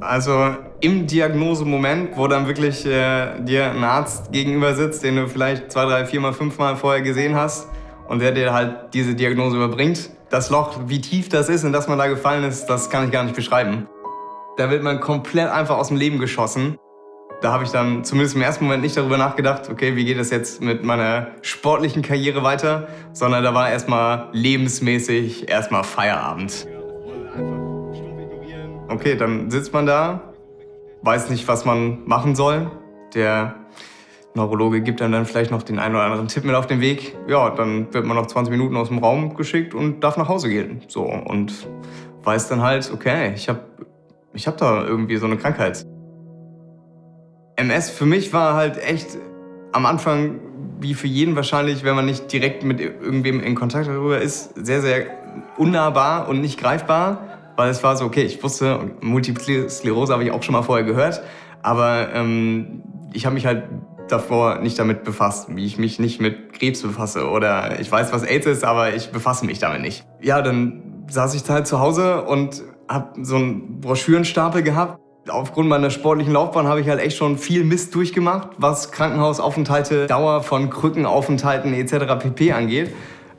Also im Diagnosemoment, wo dann wirklich dir ein Arzt gegenüber sitzt, den du vielleicht 2, 3, 4 mal, 5 Mal vorher gesehen hast und der dir halt diese Diagnose überbringt. Das Loch, wie tief das ist, in das man da gefallen ist, das kann ich gar nicht beschreiben. Da wird man komplett einfach aus dem Leben geschossen. Da habe ich dann zumindest im ersten Moment nicht darüber nachgedacht, okay, wie geht es jetzt mit meiner sportlichen Karriere weiter, sondern da war erstmal lebensmäßig erstmal Feierabend. Okay, dann sitzt man da, weiß nicht, was man machen soll. Der Neurologe gibt einem dann vielleicht noch den einen oder anderen Tipp mit auf den Weg. Ja, dann wird man noch 20 Minuten aus dem Raum geschickt und darf nach Hause gehen. So, und weiß dann halt, okay, ich hab da irgendwie so eine Krankheit. MS für mich war halt echt am Anfang, wie für jeden wahrscheinlich, wenn man nicht direkt mit irgendwem in Kontakt darüber ist, sehr, sehr unnahbar und nicht greifbar. Weil es war so, okay, ich wusste, Multiple Sklerose habe ich auch schon mal vorher gehört, aber ich habe mich halt davor nicht damit befasst, wie ich mich nicht mit Krebs befasse. Oder ich weiß, was AIDS ist, aber ich befasse mich damit nicht. Ja, dann saß ich halt zu Hause und habe so einen Broschürenstapel gehabt. Aufgrund meiner sportlichen Laufbahn habe ich halt echt schon viel Mist durchgemacht, was Krankenhausaufenthalte, Dauer von Krückenaufenthalten etc. pp. Angeht.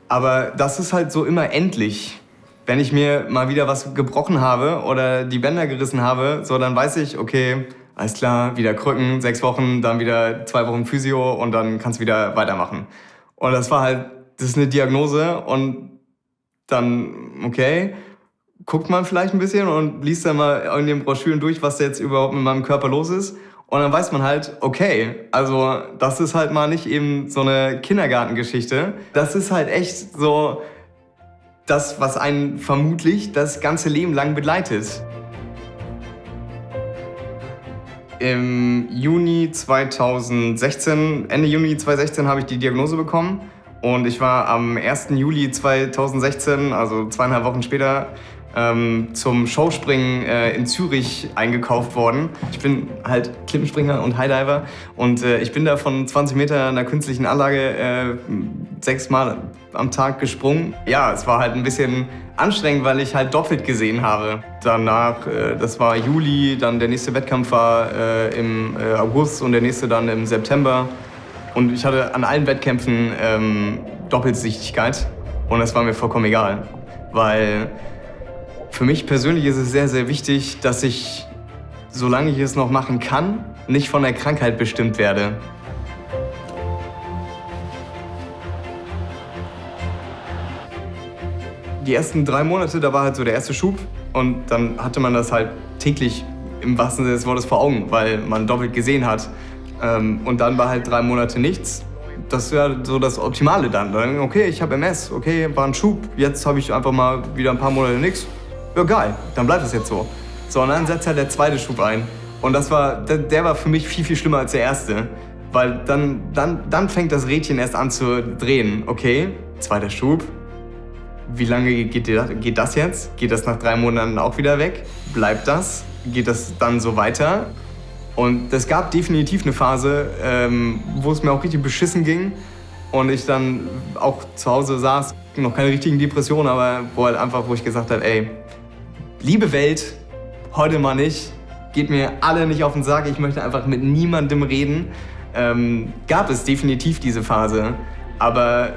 Aber das ist halt so immer endlich. Wenn ich mir mal wieder was gebrochen habe oder die Bänder gerissen habe, so dann weiß ich, okay, alles klar, wieder Krücken, 6 Wochen, dann wieder 2 Wochen Physio und dann kannst du wieder weitermachen. Und das ist eine Diagnose und dann, okay, guckt man vielleicht ein bisschen und liest dann mal in den Broschüren durch, was jetzt überhaupt mit meinem Körper los ist. Und dann weiß man halt, okay, also das ist halt mal nicht eben so eine Kindergartengeschichte. Das ist halt echt so das, was einen vermutlich das ganze Leben lang begleitet. Im Juni 2016, Ende Juni 2016 habe ich die Diagnose bekommen. Und ich war am 1. Juli 2016, also 2,5 Wochen später, zum Showspringen in Zürich eingekauft worden. Ich bin halt Klippenspringer und Highdiver und ich bin da von 20 Meter einer künstlichen Anlage 6 Mal am Tag gesprungen. Ja, es war halt ein bisschen anstrengend, weil ich halt doppelt gesehen habe. Danach, das war Juli, dann der nächste Wettkampf war im August und der nächste dann im September. Und ich hatte an allen Wettkämpfen Doppelsichtigkeit und das war mir vollkommen egal, weil für mich persönlich ist es sehr, sehr wichtig, dass ich, solange ich es noch machen kann, nicht von der Krankheit bestimmt werde. Die ersten 3 Monate, da war halt so der erste Schub und dann hatte man das halt täglich im wahrsten Sinne des Wortes vor Augen, weil man doppelt gesehen hat. Und dann war halt 3 Monate nichts. Das wäre so das Optimale dann. Okay, ich habe MS, okay, war ein Schub, jetzt habe ich einfach mal wieder ein paar Monate nichts. Ja, geil, dann bleibt es jetzt so. So, und dann setzt halt der zweite Schub ein. Und der war für mich viel, viel schlimmer als der erste. Weil dann fängt das Rädchen erst an zu drehen. Okay, zweiter Schub. Wie lange geht das jetzt? Geht das nach 3 Monaten auch wieder weg? Bleibt das? Geht das dann so weiter? Und es gab definitiv eine Phase, wo es mir auch richtig beschissen ging. Und ich dann auch zu Hause saß, noch keine richtigen Depressionen, aber wo ich gesagt habe, ey, liebe Welt, heute mal nicht, geht mir alle nicht auf den Sack, ich möchte einfach mit niemandem reden. Gab es definitiv diese Phase, aber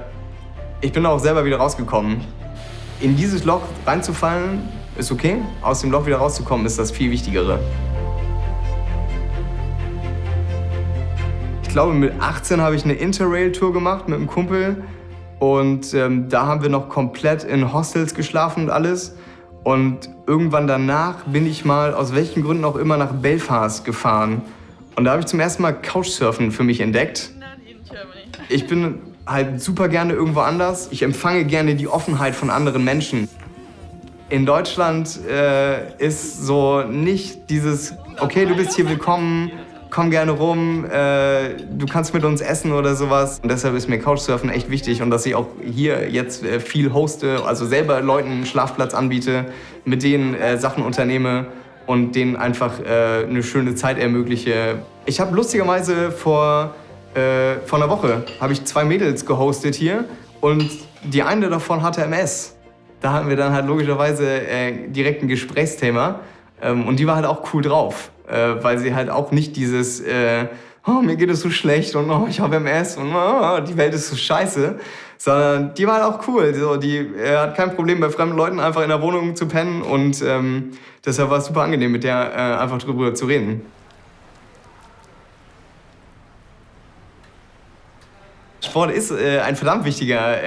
ich bin auch selber wieder rausgekommen. In dieses Loch reinzufallen ist okay, aus dem Loch wieder rauszukommen ist das viel Wichtigere. Ich glaube, mit 18 habe ich eine Interrail-Tour gemacht mit einem Kumpel und da haben wir noch komplett in Hostels geschlafen und alles. Und irgendwann danach bin ich mal, aus welchen Gründen auch immer, nach Belfast gefahren. Und da habe ich zum ersten Mal Couchsurfen für mich entdeckt. Ich bin halt super gerne irgendwo anders. Ich empfange gerne die Offenheit von anderen Menschen. In Deutschland ist so nicht dieses, okay, du bist hier willkommen, komm gerne rum, du kannst mit uns essen oder sowas. Und deshalb ist mir Couchsurfen echt wichtig und dass ich auch hier jetzt viel hoste, also selber Leuten einen Schlafplatz anbiete, mit denen Sachen unternehme und denen einfach eine schöne Zeit ermögliche. Ich habe lustigerweise vor einer Woche habe ich 2 Mädels gehostet hier und die eine davon hatte MS. Da hatten wir dann halt logischerweise direkt ein Gesprächsthema. Und die war halt auch cool drauf, weil sie halt auch nicht dieses, oh, mir geht es so schlecht und oh, ich habe MS und oh, die Welt ist so scheiße, sondern die war halt auch cool. So, die hat kein Problem, bei fremden Leuten einfach in der Wohnung zu pennen und deshalb war es super angenehm, mit der einfach drüber zu reden. Sport ist ein verdammt wichtiger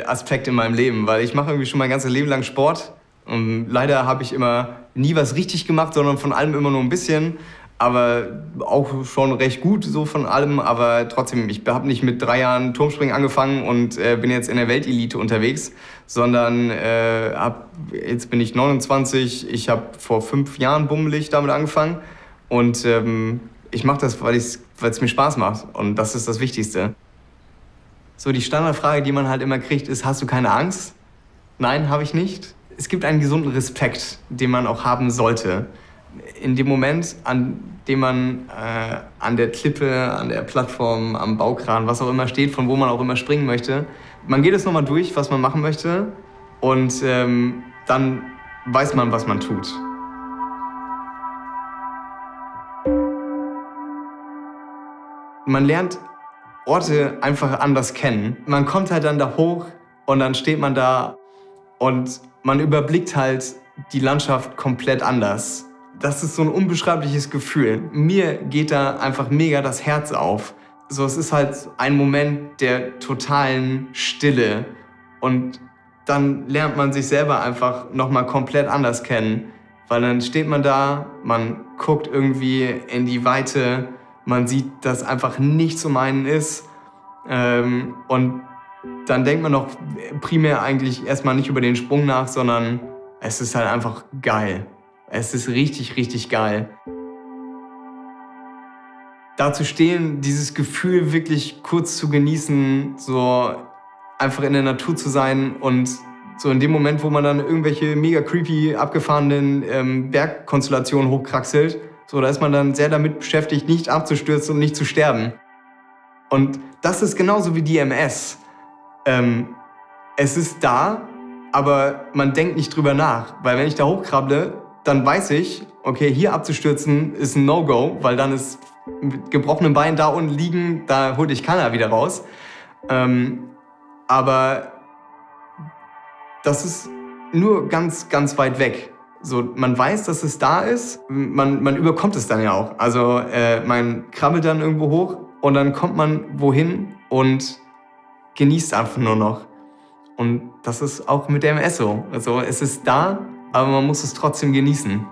Aspekt in meinem Leben, weil ich mache irgendwie schon mein ganzes Leben lang Sport. Und leider habe ich immer nie was richtig gemacht, sondern von allem immer nur ein bisschen. Aber auch schon recht gut so von allem. Aber trotzdem, ich habe nicht mit 3 Jahren Turmspringen angefangen und bin jetzt in der Weltelite unterwegs, sondern jetzt bin ich 29. Ich habe vor 5 Jahren bummelig damit angefangen. Und ich mache das, weil es mir Spaß macht. Und das ist das Wichtigste. So die Standardfrage, die man halt immer kriegt, ist, hast du keine Angst? Nein, habe ich nicht. Es gibt einen gesunden Respekt, den man auch haben sollte. In dem Moment, an dem man an der Klippe, an der Plattform, am Baukran, was auch immer steht, von wo man auch immer springen möchte, man geht es nochmal durch, was man machen möchte und dann weiß man, was man tut. Man lernt Orte einfach anders kennen. Man kommt halt dann da hoch und dann steht man da und man überblickt halt die Landschaft komplett anders. Das ist so ein unbeschreibliches Gefühl. Mir geht da einfach mega das Herz auf. So, es ist halt ein Moment der totalen Stille und dann lernt man sich selber einfach nochmal komplett anders kennen, weil dann steht man da, man guckt irgendwie in die Weite, man sieht, dass einfach nichts um einen ist und dann denkt man doch primär eigentlich erstmal nicht über den Sprung nach, sondern es ist halt einfach geil. Es ist richtig, richtig geil. Da zu stehen, dieses Gefühl wirklich kurz zu genießen, so einfach in der Natur zu sein und so in dem Moment, wo man dann irgendwelche mega creepy, abgefahrenen Bergkonstellationen hochkraxelt, so, da ist man dann sehr damit beschäftigt, nicht abzustürzen und nicht zu sterben. Und das ist genauso wie die MS. Es ist da, aber man denkt nicht drüber nach. Weil wenn ich da hochkrabble, dann weiß ich, okay, hier abzustürzen ist ein No-Go, weil dann ist mit gebrochenem Bein da unten liegen, da holt dich keiner wieder raus. Aber das ist nur ganz, ganz weit weg. So, man weiß, dass es da ist, man überkommt es dann ja auch. Also man krabbelt dann irgendwo hoch und dann kommt man wohin und genießt einfach nur noch. Und das ist auch mit der MS so. Also es ist da, aber man muss es trotzdem genießen.